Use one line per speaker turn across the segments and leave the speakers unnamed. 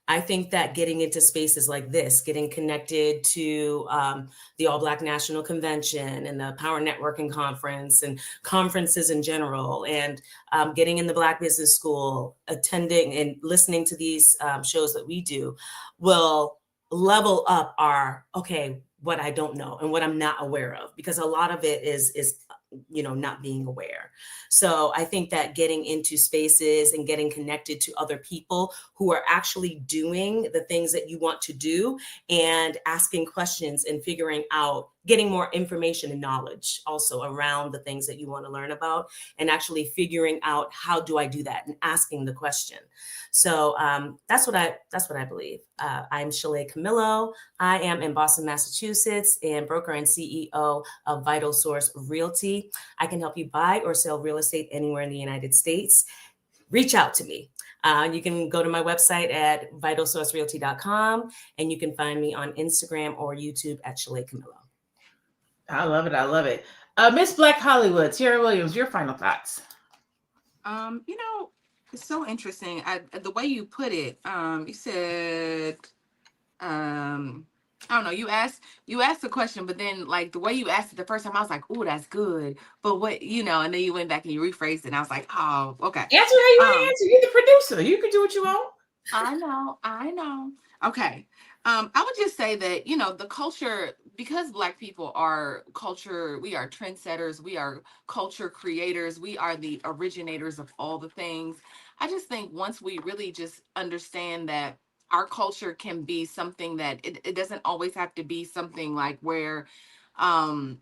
I think that getting into spaces like this, getting connected to the All Black National Convention and the Power Networking Conference and conferences in general, and getting in the Black Business School, attending and listening to these shows that we do will level up our, okay, what I don't know and what I'm not aware of, because a lot of it is not being aware. So I think that getting into spaces and getting connected to other people who are actually doing the things that you want to do, and asking questions and figuring out, getting more information and knowledge also around the things that you want to learn about, and actually figuring out, how do I do that, and asking the question. So that's what I believe. I'm Shalay Camillo. I am in Boston, Massachusetts, and broker and CEO of Vital Source Realty. I can help you buy or sell real estate anywhere in the United States. Reach out to me. You can go to my website at vitalsourcerealty.com, and you can find me on Instagram or YouTube at Shalay Camillo.
I love it. I love it. Miss Black Hollywood, Tara Williams, your final thoughts.
It's so interesting. The way you put it, you said, I don't know. You asked the question, but then like the way you asked it the first time, I was like, "Oh, that's good." But what, and then you went back and you rephrased it, and I was like, "Oh, okay."
Answer how you want to answer. You're the producer. You can do what you want.
I know. Okay. I would just say that, the culture, because Black people are culture, we are trendsetters, we are culture creators, we are the originators of all the things. I just think once we really just understand that our culture can be something that it doesn't always have to be something like where um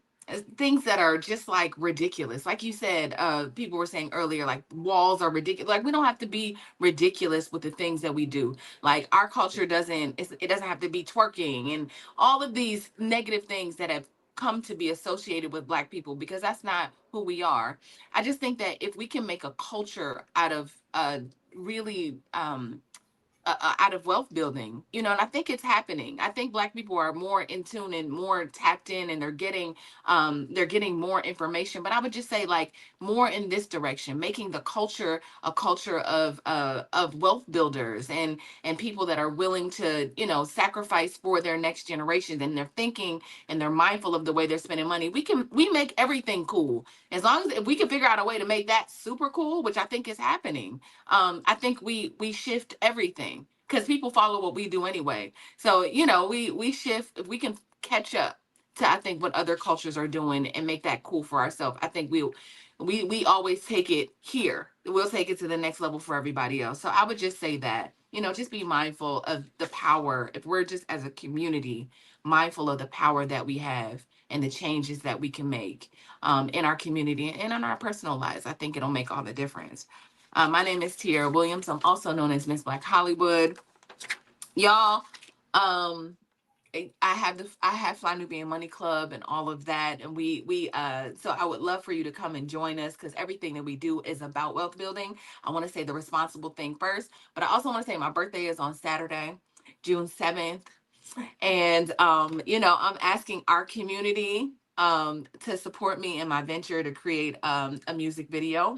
things that are just like ridiculous, like you said, people were saying earlier, like walls are ridiculous. Like we don't have to be ridiculous with the things that we do. Like our culture it doesn't have to be twerking and all of these negative things that have come to be associated with Black people, because that's not who we are. I just think that if we can make a culture out of really out of wealth building, and I think it's happening. I think Black people are more in tune and more tapped in, and they're getting more information. But I would just say like more in this direction, making the culture a culture of wealth builders and people that are willing to sacrifice for their next generation, and they're thinking and they're mindful of the way they're spending money. We make everything cool, as long as if we can figure out a way to make that super cool, which I think is happening. I think we shift everything because people follow what we do anyway. So we shift if we can catch up to, I think, what other cultures are doing and make that cool for ourselves. I think we always take it here. We'll take it to the next level for everybody else. So I would just say that just be mindful of the power. If we're just as a community mindful of the power that we have and the changes that we can make in our community and in our personal lives, I think it'll make all the difference. My name is Tierra Williams. I'm also known as Miss Black Hollywood. Y'all, um, I have Fly Nubian Money Club and all of that, and so I would love for you to come and join us, because everything that we do is about wealth building. I want to say the responsible thing first, but I also want to say my birthday is on Saturday, June 7th, and I'm asking our community to support me in my venture to create a music video.